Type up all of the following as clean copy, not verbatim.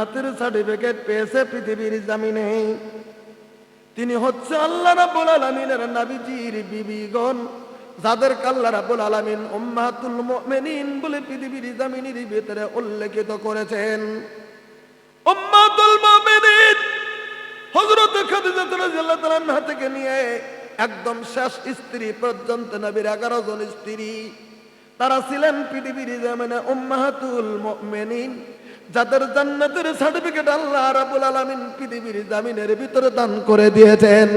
জান্নাতের সার্টিফিকেট পেয়েছে পৃথিবীর জমিনে। তিনি হচ্ছে আল্লাহ রাব্বুল আলামিনের নবীজির বিবিগণ, যাদেরকে আল্লাহ রাব্বুল আলামিন উম্মাহাতুল মুমিনিন বলে পৃথিবীর জমিনের ভিতরে উল্লেখিত করেছেন। উম্মাতুল মুমিনিন হযরত খাদিজা রাদিয়াল্লাহু তাআলা আনহা থেকে নিয়ে একদম শেষ স্ত্রী পর্যন্ত নবীর 11 জন স্ত্রী, তারা ছিলেন পৃথিবীর জমিনে উম্মাহাতুল মুমিনিন, যাদের জান্নাতের সার্টিফিকেট আল্লাহ রাব্বুল আলামিন পৃথিবীর জমিনের ভিতরে দান করে দিয়েছেন।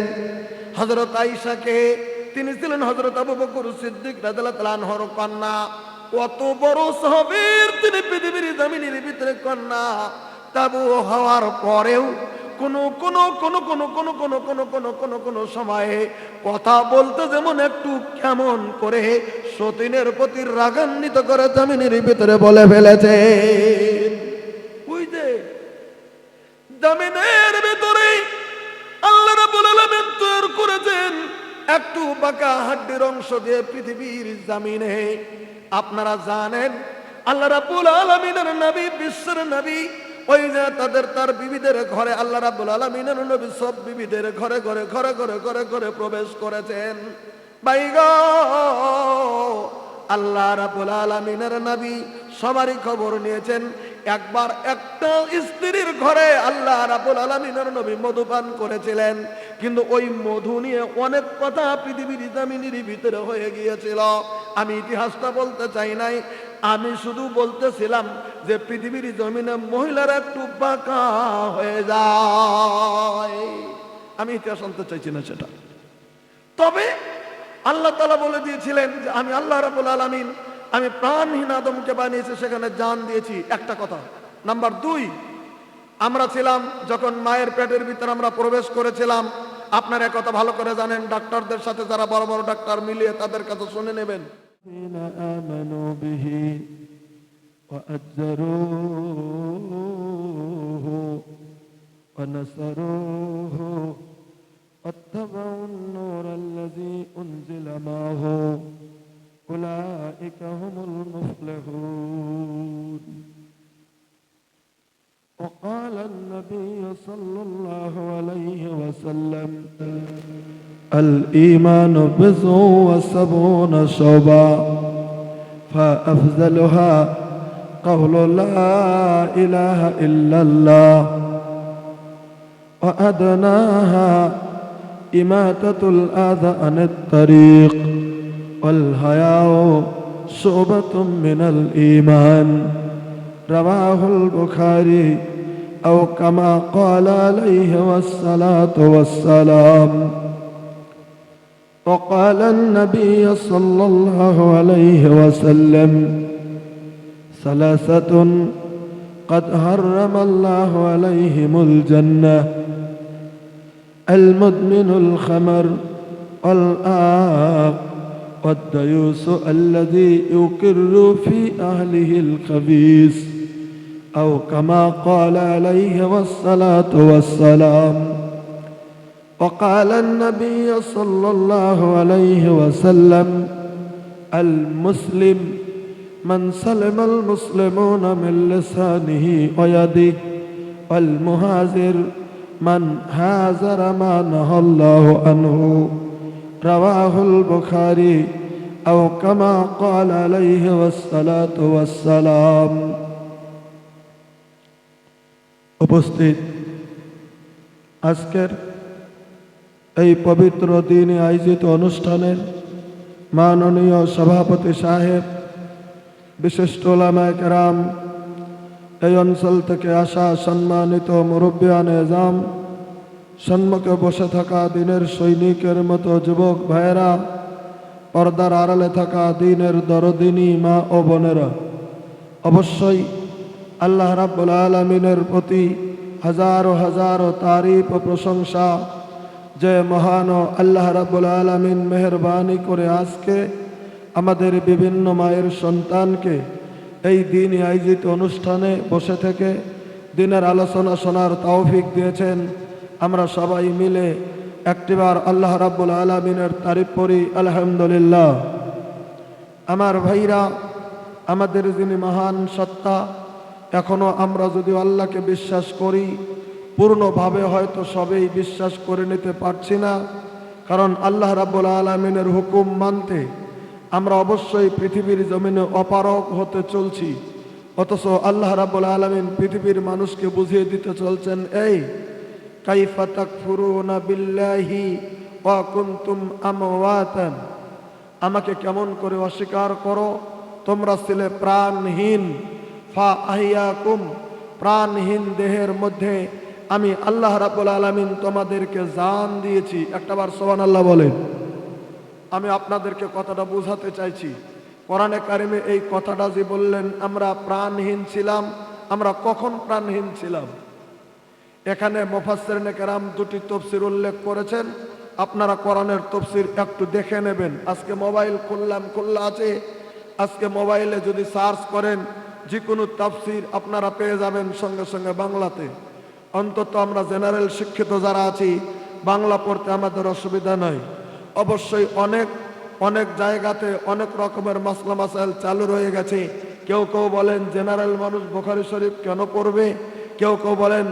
হযরত আয়েশাকে, তিনি ছিলেন হযরত আবু বকর সিদ্দিক রাদিয়াল্লাহু তাআলা আনহুর কন্যা। কত বড় সাহাবীর তিনি পৃথিবীর জমিনের ভিতরে কন্যা, তাবু হওয়ার পরেও কোন সময়ে কথা বলতে যেমন একটু কেমন করে সতীনের প্রতি রাগান্বিত করে জমিনের ভিতরে বলে ফেলেছে। বুঝতে জমিনের ভিতরে আল্লাহ রাব্বুল আলামিন তৈরি করেছেন একটু বাঁকা হাড্ডির অংশ দিয়ে পৃথিবীর জমিনে। আপনারা জানেন আল্লাহ রাব্বুল আলামিনের নবী, বিশ্বের নবী, ওই যে তার বিবিদের ঘরে আল্লাহ রাব্বুল আলামিনের নবী সব বিবিদের ঘরে ঘরে ঘরে ঘরে ঘরে ঘরে প্রবেশ করেছেন। বাইগো, আল্লাহ রাব্বুল আলামিনের নবী সবারই খবর নিয়েছেন। একবার একটা স্ত্রীর ঘরে আল্লাহ রাব্বুল আলামিনের নবী মধুপান করেছিলেন, কিন্তু ওই মধু নিয়ে অনেক কথা পৃথিবীর জমিনের ভিতরে হয়ে গিয়েছিল। আমি ইতিহাসটা বলতে চাই নাই, আমি শুধু বলতেছিলাম যে পৃথিবীর জমিনে মহিলারা একটু বাঁকা হয়ে যায়। আমি ইতিহাস আনতে চাইছি না সেটা। তবে আল্লাহ তাআলা বলে দিয়েছিলেন যে আমি আল্লাহ রাব্বুল আলামিন, আমি প্রাণহীন আদমকে বানিয়েছি, সেখানে জান দিয়েছি। একটা কথা। নাম্বার 2, আমরা ছিলাম যখন মায়ের পেটের ভিতরে আমরা প্রবেশ করেছিলাম, আপনারা কথা ভালো করে জানেন, ডাক্তারদের সাথে যারা বড় বড় ডাক্তার মিলিয়ে তাদের কাছে শুনে নেবেন। آمنوا به وأجروه ونصروه واتبعوا النور الذي أنزل معه أولئك هم المفلحون. وقال النبي صلى الله عليه وسلم الإيمان بضع وسبعون شعبة فأفضلها قول لا إله إلا الله وأدناها إماتة الأذى عن الطريق والحياء شعبة من الإيمان. رواه البخاري أو كما قال عليه الصلاة والسلام. وقال النبي صلى الله عليه وسلم ثلاثة قد حرم الله عليهم الجنة المدمن الخمر والآق والديوس الذي يقر في أهله الخبيث أو كما قال عليه الصلاة والسلام. وقال النبي صلى الله عليه وسلم المسلم من سلم المسلمون من لسانه ويده والمهاجر من هاجر ما نهى الله عنه. رواه البخاري أو كما قال عليه الصلاة والسلام. উপস্থিত আজকের এই পবিত্র দিনে আয়োজিত অনুষ্ঠানের মাননীয় সভাপতি সাহেব, বিশিষ্ট উলামায়ে কেরাম, এই অঞ্চল থেকে আসা সম্মানিত মুরব্বিয়ানে এজাম, সম্মুখে বসে থাকা দিনের সৈনিকের মতো যুবক ভাইয়েরা, পর্দার আড়ালে থাকা দিনের দরদিনী মা ও বোনেরা, অবশ্যই আল্লাহ রাব্বুল আলামিনের প্রতি হাজারো হাজারো তারিফ ও প্রশংসা, যে মহান আল্লাহ রাব্বুল আলামিন মেহেরবানি করে আজকে আমাদের বিভিন্ন মায়ের সন্তানকে এই দিনই আয়োজিত অনুষ্ঠানে বসে থেকে দিনের আলোচনা শোনার তৌফিক দিয়েছেন। আমরা সবাই মিলে একটিবার আল্লাহ রাব্বুল আলামিনের তারিফ করি, আলহামদুলিল্লাহ। আমার ভাইরা, আমাদের যিনি মহান সত্তা, এখনো আমরা যদি আল্লাহকে বিশ্বাস করি, পূর্ণভাবে হয়তো সবেই বিশ্বাস করে নিতে পারছি না, কারণ আল্লাহ রাব্বুল আলামিনের হুকুম মানতে আমরা অবশ্যই পৃথিবীর জমিনে অপারগ হতে চলছি। অথচ আল্লাহ রাব্বুল আলামিন পৃথিবীর মানুষকে বুঝিয়ে দিতে চলছেন, এই কাইফা তাকফুরুনা বিল্লাহি ওয়া কুনতুম আমওয়াতান, আমাকে কেমন করে অস্বীকার করো, তোমরা ছিলে প্রাণহীন। ফা আহিয়াকুম, প্রাণহীন দেহের মধ্যে আমি আল্লাহ রাব্বুল আলামিন তোমাদেরকে জান দিয়েছি। একটাবার সুবহানাল্লাহ বলেন। আমি আপনাদেরকে কথাটা বোঝাতে চাইছি, কোরআনে কারিমে এই কথাটা যে বললেন আমরা প্রাণহীন ছিলাম, আমরা কখন প্রাণহীন ছিলাম? এখানে মুফাসসিরিনে কেরাম দুটি তাফসীর উল্লেখ করেছেন, আপনারা কোরআনের তাফসীর একটু দেখে নেবেন। আজকে মোবাইল খোলা আছে, আজকে মোবাইলে যদি সার্চ করেন যে কোনো তাফসীর আপনারা পেয়ে যাবেন সঙ্গে সঙ্গে বাংলাতে। অন্তত আমরা জেনারেল শিক্ষিত যারা আছি, বাংলা পড়তে আমাদের অসুবিধা নয়। অবশ্যই অনেক অনেক জায়গাতে অনেক রকমের মাসলা মাসাইল চালু রয়ে গেছে। কেউ কেউ বলেন জেনারেল মানুষ বুখারী শরীফ কেন পড়বে, কেউ কেউ বলেন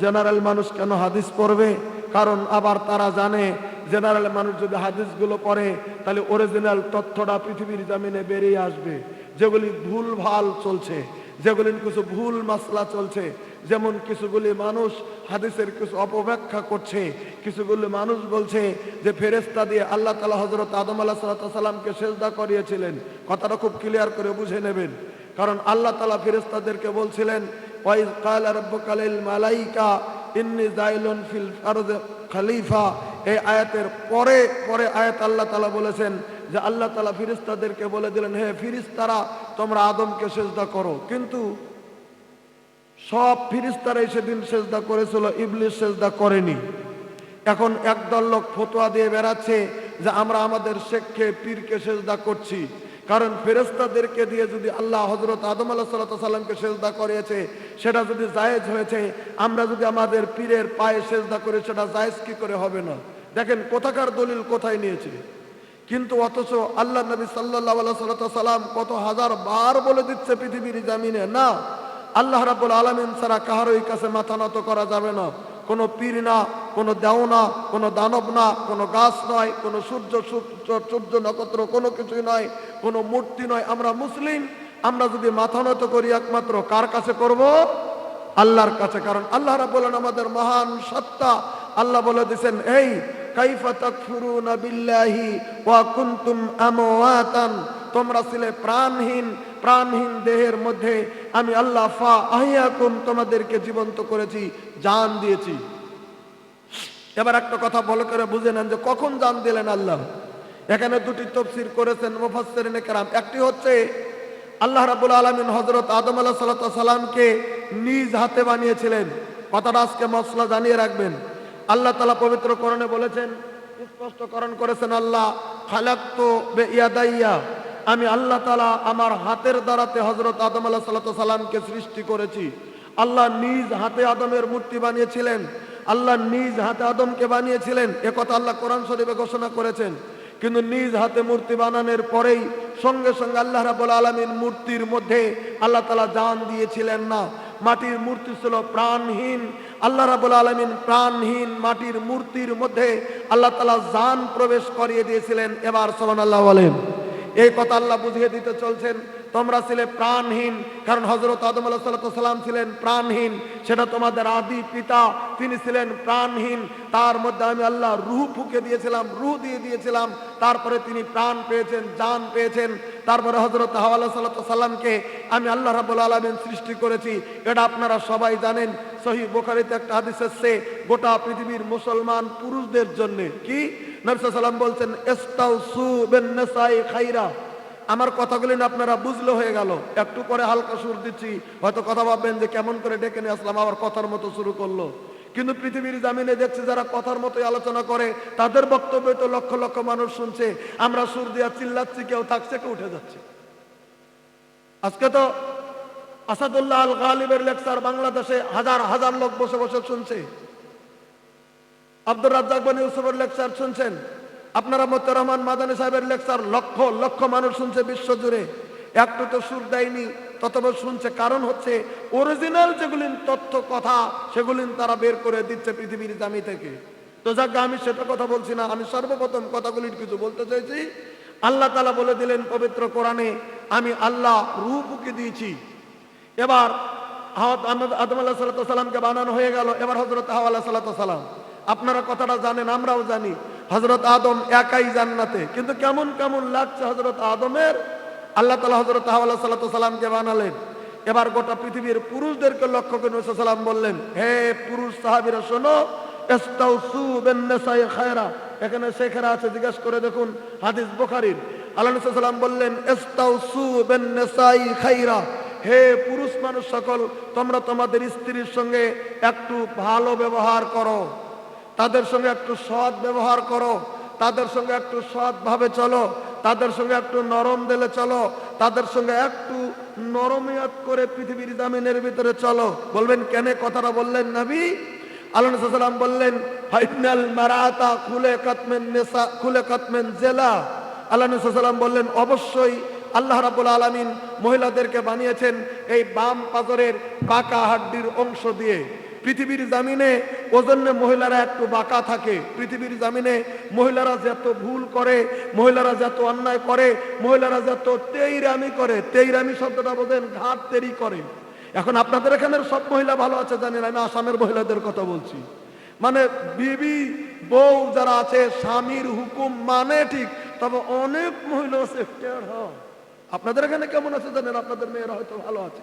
জেনারেল মানুষ কেন হাদিস পড়বে। কারণ আবার তারা জানে জেনারেল মানুষ যদি হাদিসগুলো পড়ে তাহলে অরিজিনাল তথ্যটা পৃথিবীর জমিনে বেরিয়ে আসবে। যেগুলি ভুল ভাল চলছে, যেগুলি কিছু ভুল মাসলা চলছে, যেমন কিছুগুলি মানুষ হাদিসের কিছু অপব্যাখ্যা করছে, কিছুগুলি মানুষ বলছে যে ফেরেশতা দিয়ে আল্লাহ তাআলা হযরত আদম আলাইহিস সালামকে সিজদা করিয়েছিলেন। কথাটা খুব ক্লিয়ার করে বুঝে নেবেন, কারণ আল্লাহ তাআলা ফেরেশতাদেরকে বলছিলেন ওয়াইজ ক্বালা রাব্বুকা লিল মালাইকা ইন্নী জাইলুন ফিল আরদি খলিফা। এই আয়াতের পরে আয়াত আল্লাহ তাআলা বলেছেন যে আল্লাহ তাআলা ফেরেশতাদেরকে বলে দিলেন, হে ফেরেশতারা তোমরা আদমকে সিজদা করো। কিন্তু সব ফেরেশতারাই সেদিন সিজদা করেছিল, ইবলিস সিজদা করেনি। এখন একদল লোক ফতোয়া দিয়ে বেড়াচ্ছে যে আমরা আমাদের শেখকে পীরকে সিজদা করছি, কারণ ফেরেশতাদেরকে দিয়ে যদি আল্লাহ হযরত আদম আলাইহিস সালামকে সিজদা করিয়েছে সেটা যদি জায়েজ হয়েছে, আমরা যদি আমাদের পীরের পায়ে সিজদা করি সেটা জায়েজ কি করে হবে না? দেখেন কোথাকার দলিল কোথায় নিয়েছে। কিন্তু অথচ আল্লাহ নবী সাল্লাল্লাহু আলাইহি সাল্লাম কত হাজার বার বলে দিচ্ছে পৃথিবীর জমিনে, না, আল্লাহ রাব্বুল আলামিন ছাড়া কারোই কাছে মাথা নত করা যাবে না। কোনো পীর না, কোনো দেও না, কোনো দানব না, কোনো গাছ নয়, কোনো সূর্য নক্ষত্র কোনো কিছুই নয়, কোনো মূর্তি নয়। আমরা মুসলিম, আমরা যদি মাথা নত করি একমাত্র কার কাছে করব? আল্লাহর কাছে। কারণ আল্লাহ রাব্বুল আলামিন আমাদের মহান সত্তা। আল্লাহ বলে দিয়েছেন, এই কাইফা তাকফুরুনা বিল্লাহি ওয়া কুনতুম আমওয়াতান, তোমরা ছিলে প্রাণহীন, প্রাণহীন দেহের মধ্যে আমি আল্লাহ ফা আহিয়াকুম তোমাদেরকে জীবন্ত করেছি, জান দিয়েছি। এবার একটা কথা ভালো করে বুঝে নেন যে কখন জান দিলেন আল্লাহ। এখানে দুটি তাফসীর করেছেন মুফাসসিরিনে কেরাম। একটি হচ্ছে আল্লাহ রাব্বুল আলামিন হযরত আদম আলাইহিস সালামকে নিজ হাতে বানিয়েছিলেন। কথাটা আজকে মসলা জানিয়ে রাখবেন। আল্লাহ তাআলা পবিত্র কোরআনে বলেছেন, স্পষ্টকরণ করেছেন, আল্লাহ খালাকতু বিয়াদাইয়া, আমি আল্লাহ তাআলা আমার হাতের দ্বারাতে হযরত আদম আলাইহিস সালামকে সৃষ্টি করেছি। আল্লাহ নিজ হাতে আদমের মূর্তি বানিয়েছিলেন, আল্লাহ নিজ হাতে আদমকে বানিয়েছিলেন। একথা আল্লাহ কোরআন শরীফে ঘোষণা করেছেন। কিন্তু নিজ হাতে মূর্তি বানানোর পরেই সঙ্গে সঙ্গে আল্লাহ রাব্বুল আলামিন মূর্তির মধ্যে আল্লাহ তাআলা জান দিয়েছিলেন না। মাটির মূর্তি ছিল প্রাণহীন, আল্লাহ রাব্বুল আলামিন প্রাণহীন মাটির মূর্তির মধ্যে আল্লাহ তাআলা জান প্রবেশ করিয়ে দিয়েছিলেন। এবার সুবহানাল্লাহ বলেন। এই কথা আল্লাহ বুঝিয়ে দিতে চলছেন, তোমরা ছিলে প্রাণহীন, কারণ হযরত আদম আলাইহিস সালাম ছিলেন প্রাণহীন। সেটা তোমাদের আদি পিতা, তিনি ছিলেন প্রাণহীন। তার মধ্যে আমি আল্লাহ রূহ ফুঁকে দিয়েছিলাম, রূহ দিয়ে দিয়েছিলাম। তারপরে তিনি প্রাণ পেয়েছেন, জান পেয়েছেন। তারপরে হযরত হাওয়া আলাইহিস সালামকে আমি আল্লাহ রাব্বুল আলামিন সৃষ্টি করেছি। এটা আপনারা সবাই জানেন। সহিহ বুখারীতে একটা হাদিস আছে গোটা পৃথিবীর মুসলমান পুরুষদের জন্য। কি নবী সাল্লাল্লাহু আলাইহি ওয়াসাল্লাম বলছেন, ইস্তাউসু বিন নিসাই খাইরা। আমার কথাগুলি না আপনারা বুঝলে হয়ে গেল। একটু পরে হালকা সুর দিচ্ছি, হয়তো কথা ভাববেন যে কেমন করে ডেকে নিয়ে আসলাম, আবার কথার মতো শুরু করলো। কিন্তু পৃথিবীর জামিনে দেখছে যারা কথার মতোই আলোচনা করে তাদের বক্তব্য তো লক্ষ লক্ষ মানুষ শুনছে। আমরা সুর দিয়া চিল্লাচ্ছি, কেউ থাকছে, কেউ উঠে যাচ্ছে। আজকে তো আসাদুল্লাহ আল গালিবের লেকচার বাংলাদেশে হাজার হাজার লোক বসে বসে শুনছে। আব্দুর রাজ্জাক বিন ইউসুফের লেকচার শুনছেন, আপনারা মতিউর রহমান মাদানী সাহেবের লেকচার লক্ষ লক্ষ মানুষ শুনছে বিশ্ব জুড়ে। একটু তো সুর দেয়নি, ততবার শুনছে। কারণ হচ্ছে অরিজিনাল যেগুলি তথ্য কথা সেগুলি তারা বের করে দিচ্ছে পৃথিবীর জামি থেকে। তো যাক, আমি সেটা কথা বলছি না, আমি সর্বপ্রথম কথাগুলির কিছু বলতে চাইছি। আল্লাহ তাআলা বলে দিলেন পবিত্র কোরআনে, আমি আল্লাহ রূপকে দিয়েছি। এবার আদম আলাইহিস সালামকে বানানো হয়ে গেল। এবার হযরত হাওয়া আলাইহিস সালাম, আপনারা কথাটা জানেন, আমরাও জানি, হযরত আদম একাই জান্নাতে। কিন্তু কেমন কেমন লাগছে হযরত আদমের। আল্লাহ তাআলা হযরত হাওয়া আলাইহিস সালামকে বানালেন। এবার গোটা পৃথিবীর পুরুষদেরকে লক্ষ্য করে নবী সাল্লাল্লাহু আলাইহি ওয়াসাল্লাম বললেন, হে পুরুষ সাহাবীরা শোনো, ইস্তাউসু বিন নিসাই খায়রা। এখানে শেখেরা আছে, জিজ্ঞাসা করে দেখুন, হাদিস বুখারীর। আল্লাহ নবী সাল্লাল্লাহু আলাইহি ওয়াসাল্লাম বললেন, ইস্তাউসু বিন নিসাই খায়রা, হে পুরুষ মানুষ সকল, তোমরা তোমাদের স্ত্রীর সঙ্গে একটু ভালো ব্যবহার করো, তাদের সঙ্গে একটু সৎ ব্যবহার করো, তাদের সঙ্গে একটু সৎভাবে চলো, তাদের সঙ্গে একটু নরম দিলে চলো, তাদের সঙ্গে একটু নরমিয়াত করে পৃথিবীর জামিনের ভিতরে চলো। বলবেন কেন কথাটা বললেন নবী? আল্লাহ নবী সাল্লাল্লাহু আলাইহি ওয়াসাল্লাম বললেন, ফাইনাল মারাতা খুলিকাত মিন নিসা খুলিকাত মিন জিলা। আল্লাহ নবী সাল্লাল্লাহু আলাইহি ওয়াসাল্লাম বললেন, অবশ্যই আল্লাহ রাব্বুল আলামিন মহিলাদেরকে বানিয়েছেন এই বাম পাজরের বাঁকা হাড্ডির অংশ দিয়ে। পৃথিবীর জামিনে ওজন্য মহিলারা একটু বাঁকা থাকে। পৃথিবীর জামিনে মহিলারা যত ভুল করে, মহিলারা যত অন্যায় করে, মহিলারা যত তেইরামি করে, তেইরামি শব্দটা বোঝেন ঘাট তেরি করে। এখন আপনাদের এখানের সব মহিলা ভালো আছে জানেন, আমি আসামের মহিলাদের কথা বলছি। মানে বিবি বউ যারা আছে স্বামীর হুকুম মানে ঠিক, তবে অনেক মহিলা আছে টেढ़া। আপনাদের এখানে কেমন আছে জানেন, আপনাদের মেয়েরা হয়তো ভালো আছে।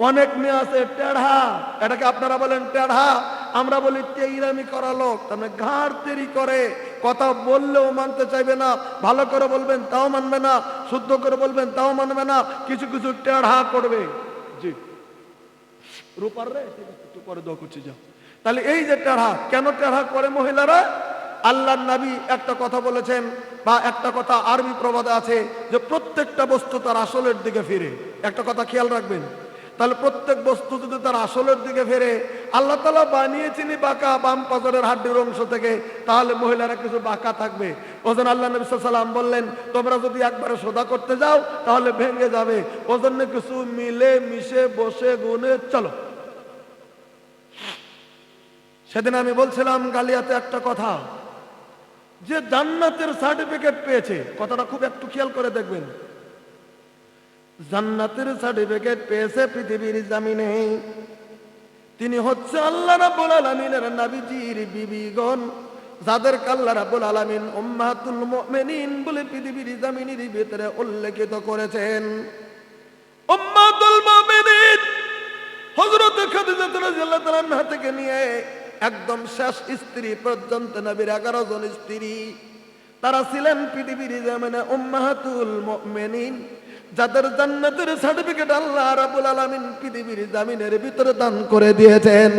অনেক মেয়ে আছে টেढ़া, এটাকে আপনারা বলেন টেढ़া, আমরা বলি তেইরামি করা লোক। তার মানে ঘাড় তেরি করে, কথা বললেও মানতে চাইবে না, ভালো করে বলবেন তাও মানবে না, শুদ্ধ করে বলবেন তাও মানবে না, কিছু কিছু টেढ़া করবে। জি রূপার রে, ঠিক আছে, একটু পরে দোয়া করছি যাও। তাহলে এই যে টেढ़া, কেন টেढ़া করে মহিলারা? আল্লাহর নবী একটা কথা বলেছেন, বা একটা কথা আরবি প্রবাদে আছে যে প্রত্যেকটা বস্তু তার আসলের দিকে ফিরে। একটা কথা খেয়াল রাখবেন, তাহলে প্রত্যেক বস্তু যদি তার আসলের দিকে ফেরে, আল্লাহ তাআলা বানিয়েছেনই বাঁকা বাম পাজরের হাড্ডির অংশ থেকে, তাহলে মহিলারা কিছু বাঁকা থাকবে। ওজন আল্লাহ নবী সাল্লাল্লাহু আলাইহি ওয়াসাল্লাম বললেন, তোমরা যদি একবারে সোজা করতে যাও তাহলে ভেঙে যাবে। ওজন্য কিছু মিলে মিশে বসে গুনে চলো। সেদিন আমি বলছিলাম গালিয়াতে একটা কথা, যে জান্নাতের সার্টিফিকেট পেয়েছে, কথাটা খুব একটু খেয়াল করে দেখবেন। জান্নাতের সার্টিফিকেট পেয়েছে পৃথিবীর জামিনে, তিনি হচ্ছে আল্লাহ রাব্বুল আলামিনের নবীজির বিবিগণ, যাদেরকে আল্লাহ রাব্বুল আলামিন উম্মাতুল মুমিনিন বলে পৃথিবীর জামিনের ভিতরে উল্লেখিত করেছেন। উম্মাতুল মুমিনিন হযরত খাদিজা রাদিয়াল্লাহু তাআলা আনহা থেকে নিয়ে একদম শেষ স্ত্রী পর্যন্ত নবীর 11 জন স্ত্রী, তারা ছিলেন পৃথিবীর জামিনে উম্মাতুল মুমিনিন, যাদের জান্নাতের সার্টিফিকেট আল্লাহ রাব্বুল আলামিন পৃথিবীর জামিনের ভিতরে দান করে দিয়েছেন।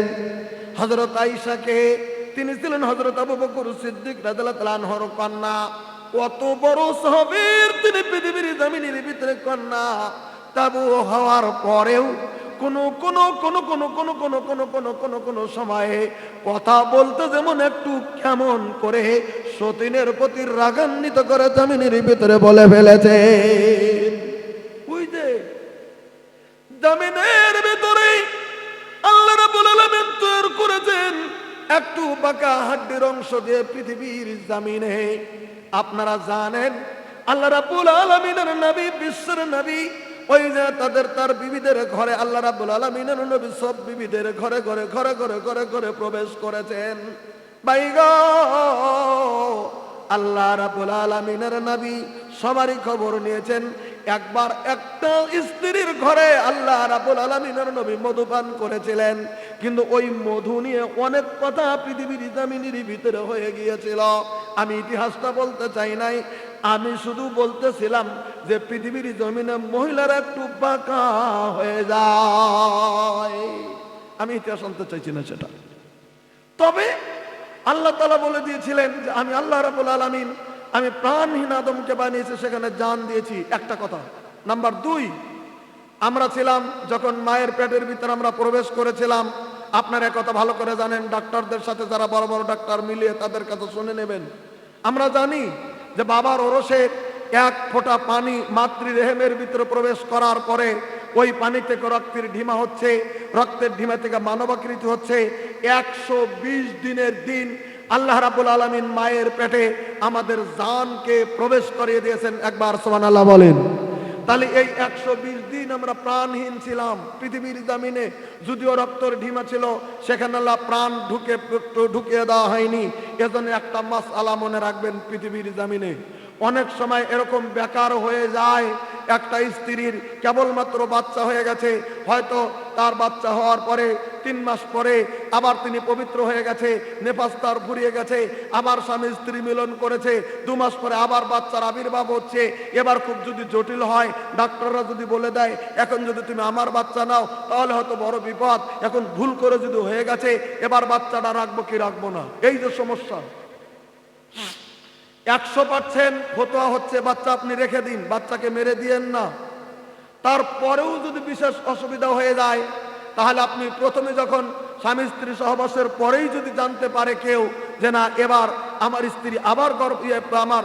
হযরত আয়েশাকে, তিনি ছিলেন হযরত আবু বকর সিদ্দিক রাদিয়াল্লাহু তাআলা আনহুর কন্যা। কত বড় সাহাবীর, তিনি পৃথিবীর জামিনের ভিতরে কন্যা। তাবু হওয়ার পরেও কোন সময়ে কথা বলতে যেমন একটু কেমন করে সতীনের প্রতি রাগান্বিত করে জামিনের ভিতরে বলে ফেলেছে। জামিনের ভিতরে আল্লাহ রাব্বুল আলামিন তৈরি করেছেন একটু বাঁকা হাড্ডির অংশ দিয়ে পৃথিবীর জামিনে। আপনারা জানেন আল্লাহ রাব্বুল আলামিনের নবী, বিশ্বের নবী, ওই যে তার বিবিদের ঘরে আল্লাহ রাব্বুল আলামিনের নবী সব বিবিদের ঘরে ঘরে ঘরে ঘরে ঘরে ঘরে প্রবেশ করেছেন। বাইগো, আল্লাহ রাব্বুল আলামিনের নবী সবারই খবর নিয়েছেন। একবার একটা স্ত্রীর ঘরে আল্লাহ রাব্বুল আলামিনের নবী মধুপান করেছিলেন, কিন্তু ওই মধু নিয়ে অনেক কথা পৃথিবীর জামিনের ভিতরে হয়ে গিয়েছিল। আমি ইতিহাসটা বলতে চাই নাই, আমি শুধু বলতেছিলাম যে পৃথিবীর জমিনে মহিলারা একটু বাঁকা হয়ে যায়। আমি ইতিহাস আনতে চাইছি না সেটা। তবে আল্লাহ তাআলা বলে দিয়েছিলেন যে আমি আল্লাহ রাব্বুল আলামিন, আমি প্রাণহীন আদমকে বানিয়েছি, সেখানে জান দিয়েছি। একটা কথা। নাম্বার 2, আমরা ছিলাম যখন মায়ের পেটের ভিতরে আমরা প্রবেশ করেছিলাম, আপনারা কথা ভালো করে জানেন, ডাক্তারদের সাথে যারা বড় বড় ডাক্তার মিলিয়ে তাদের কাছে শুনে নেবেন। আমরা জানি যে বাবার ওরসে এক ফোঁটা পানি মাতৃরেহেমের ভিতরে প্রবেশ করার পরে ওই পানি থেকে রক্তের ঢিমা হচ্ছে, রক্তের ঢিমা থেকে মানবাকৃতি হচ্ছে। 120 দিনের দিন আল্লাহ রাব্বুল আলামিন মায়ের পেটে আমাদের জানকে প্রবেশ করিয়ে দিয়েছেন। একবার সুবহানাল্লাহ বলেন। তাহলে এই 120 দিন আমরা প্রাণহীন ছিলাম পৃথিবীর জমিনে। যদিও রক্তের ঢিমা ছিল, সেখানে আল্লাহ প্রাণ ঢুকিয়ে দেওয়া হয়নি। এজন্য একটা মাসআলা মনে রাখবেন, পৃথিবীর জমিনে অনেক সময় এরকম বেকার হয়ে যায়, একটা স্ত্রীর কেবলমাত্র বাচ্চা হয়ে গেছে, হয়তো তার বাচ্চা হওয়ার পরে 3 মাস পরে আবার তিনি পবিত্র হয়ে গেছে, নেফাস তার ফুরিয়ে গেছে, আবার স্বামী স্ত্রী মিলন করেছে, 2 মাস পরে আবার বাচ্চার আবির্ভাব হচ্ছে। এবার খুব যদি জটিল হয়, ডাক্তাররা যদি বলে দেয় এখন যদি তুমি আমার বাচ্চা নাও তাহলে হয়তো বড় বিপদ, এখন ভুল করে যদি হয়ে গেছে এবার বাচ্চাটা রাখবো কি রাখবো না, এই যে সমস্যা। 100% ফতোয়া হচ্ছে বাচ্চা আপনি রেখে দিন, বাচ্চাকে মেরে দিয়েন না। তারপরেও যদি বিশেষ অসুবিধা হয়ে যায়, তাহলে আপনি প্রথমে যখন স্বামী স্ত্রী সহবাসের পরেই যদি জানতে পারে কেউ যে না এবার আমার স্ত্রী আবার আমার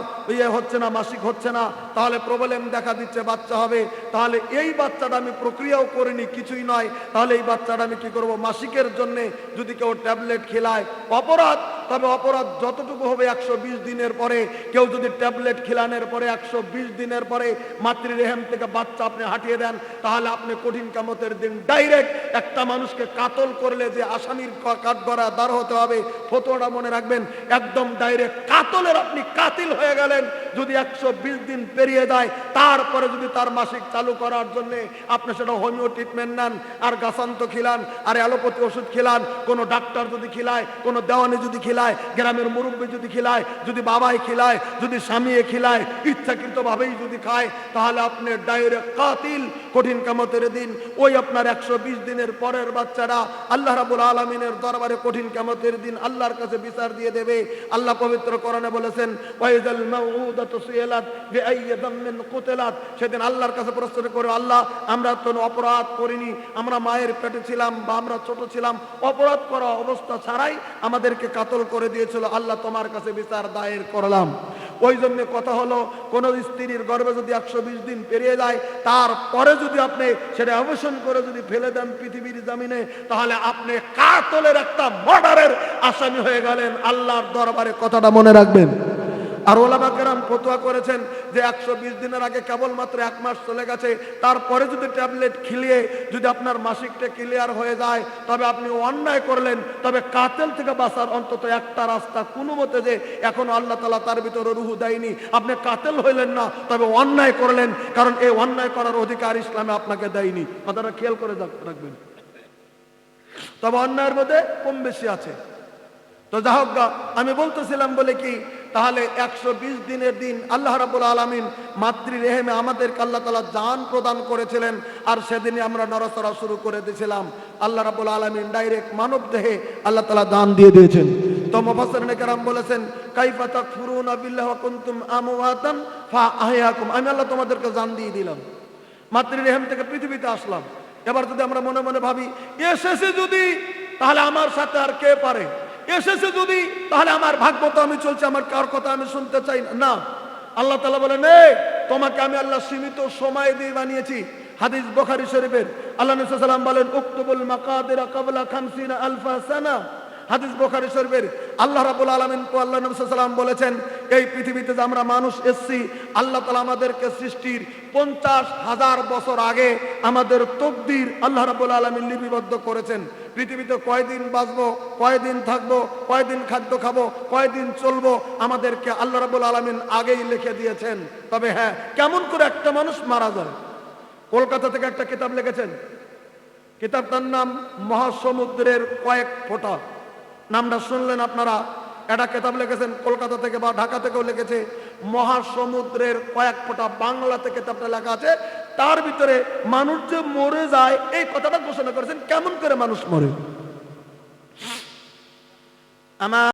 হচ্ছে না, মাসিক হচ্ছে না, তাহলে প্রবলেম দেখা দিচ্ছে, বাচ্চা হবে, তাহলে এই বাচ্চাটা আমি প্রক্রিয়াও করিনি, কিছুই নয়, তাহলে এই বাচ্চাটা আমি কি করব? মাসিকের জন্য যদি কেউ ট্যাবলেট খেলায় অপরাধ, তবে অপরাধ যতটুকু হবে 120 দিনের পরে। কেউ যদি ট্যাবলেট খিলানোর পরে 120 দিনের পরে মাতৃরেহেম থেকে বাচ্চা আপনি হাঁটিয়ে দেন, তাহলে আপনি কঠিন কিয়ামতের দিন ডাইরেক্ট একটা মানুষকে কাতল করলে যে আসামির কাঠগড়া দাঁড় হতে হবে, ফতোয়াটা মনে রাখবেন, একদম ডাইরেক্ট কাতলের আপনি কাতিল হয়ে গেলেন। যদি 120 দিন পেরিয়ে যায়, তারপরে যদি তার মাসিক চালু করার জন্য আপনি সেটা হোমিও ট্রিটমেন্ট নেন, আর গাছান্ত খিলান, আর অ্যালোপ্যাথি ওষুধ খিলান, কোনো ডাক্তার যদি খিলায়, কোনো দেওয়ানি যদি খিলায়, গ্রামের মুরব্বী যদি খিলায়, যদি বাবাই খিলায়, যদি স্বামীয়ে খিলায়, ইচ্ছাকৃতভাবেই যদি খায়, তাহলে আপনি ডাইরেক্ট কাতিল। কঠিন কিয়ামতের দিন ওই আপনার 120 দিনের পরের বাচ্চারা আল্লাহ রাব্বুল আলামিনের দরবারে কঠিন কিয়ামতের দিন আল্লাহর কাছে বিচার দিয়ে দেবে। আল্লাহ পবিত্র কোরআনে বলেছেন, ওয়াইযাল মাউউদাতু সুইলাত বিআইয়ি যামমিন কুতিলাত। সেদিন আল্লাহর কাছে প্রশ্ন করে, আল্লাহ আমরা তো অপরাধ করিনি, আমরা মায়ের পেটে ছিলাম বা আমরা ছোট ছিলাম, অপরাধ করা অবস্থা ছাড়াই আমাদেরকে কাতল করে দিয়েছিল, আল্লাহ তোমার কাছে বিচার দায়ের করলাম। ওই জন্য কথা হলো, কোন স্ত্রীর গর্ভে যদি 120 দিন পেরিয়ে যায়, তারপরে যদি আপনি সেটা অবসান করে যদি ফেলে দেন পৃথিবীর জমিনে, তাহলে আপনি কাতলের একটা মার্ডারের আসামি হয়ে গেলেন আল্লাহর দরবারে। কথাটা মনে রাখবেন। আর ওলামা কেরাম ফতোয়া করেছেন যে 120 দিনের আগে কেবলমাত্র 1 মাস চলে গেছে, তারপরে যদি ট্যাবলেট খিলিয়ে যদি আপনার মাসিকটা ক্লিয়ার হয়ে যায়, তবে আপনি অন্যায় করলেন। তবে কাতেল থেকে বাঁচার অন্তত একটা রাস্তা, কোনো মতে যে এখনো আল্লাহ তাআলা তার ভিতরে রুহু দেয়নি, আপনি কাতেল হইলেন না, তবে অন্যায় করলেন, কারণ এই অন্যায় করার অধিকার ইসলামে আপনাকে দেয়নি। কথাটা খেয়াল করে রাখবেন। তবে অন্যায়ের মধ্যে কম বেশি আছে। তো যা হোক, আমি বলতেছিলাম বলে কি, তাহলে 120 দিনের দিন আল্লাহ রাব্বুল আলামিন মাতৃরেহেমে আমাদেরকে আল্লাহ তাআলা জান প্রদান করেছিলেন, আর সেদিনই আমরা নড়াচড়া শুরু করে দিয়েছিলাম। আল্লাহ রাব্বুল আলামিন ডাইরেক্ট মানব দেহে আল্লাহ তাআলা দান দিয়ে দিয়েছেন। তো মুফাসসিরিনে কেরাম বলেছেন, কাইফা তাকফুরুনা বিল্লাহি ওয়া কুনতুম আমওয়াতান ফাআহইয়াকুম। আমি আল্লাহ তোমাদেরকে জান দিয়ে দিলাম, মাতৃরেহেম থেকে পৃথিবীতে আসলাম। এবার যদি আমরা মনে মনে ভাবি, এসেছে যদি, তাহলে আমার সাথে আর কে পারে? এসেছে যদি, তাহলে আমার ভাগ্য তো আমি চলছে, আমার কার কথা আমি শুনতে চাই না। আল্লাহ তাআলা বলেন, তোমাকে আমি আল্লাহ সীমিত সময় দিয়ে বানিয়েছি। হাদিস বুখারী শরীফের, আল্লাহ নবী সাল্লাল্লাহু আলাইহি ওয়াসাল্লাম বলেন, উকতুবুল মাকাদিরা ক্বাবলা 50 আলফা সানা। হাদিস বুখারী শরীফের, আল্লাহ রাব্বুল আলামিন ও আল্লাহ নবী সাল্লাল্লাহু আলাইহি ওয়াসাল্লাম বলেছেন, এই পৃথিবীতে যে আমরা মানুষ এসেছি, আল্লাহ তাআলা আমাদেরকে সৃষ্টির 50,000 বছর আগে আমাদের তকদির আল্লাহ রাব্বুল আলামিন লিপিবদ্ধ করেছেন। পৃথিবীতে কয়দিন বাঁচবো, কয়দিন থাকবো, কয়দিন খাদ্য খাবো, কয়দিন চলবো, আমাদেরকে আল্লাহ রাব্বুল আলামিন আগেই লিখে দিয়েছেন। তবে হ্যাঁ, কেমন করে একটা মানুষ মারা যায়? কলকাতা থেকে একটা কিতাব লিখেছেন, কিতাবটার নাম মহাসমুদ্রের কয়েক ফোঁটা। নামটা শুনলেন আপনারা? একটা কিতাব লিখেছেন কলকাতা থেকে বা ঢাকা থেকেও লিখেছে, মহাসমুদ্রের কয়েক ফোঁটা। বাংলাতে কিতাবটা লেখা আছে, তার ভিতরে মানুষ যে মরে যায় এই কথাটা ঘোষণা করেছেন। কেমন করে মানুষ মরে? আমার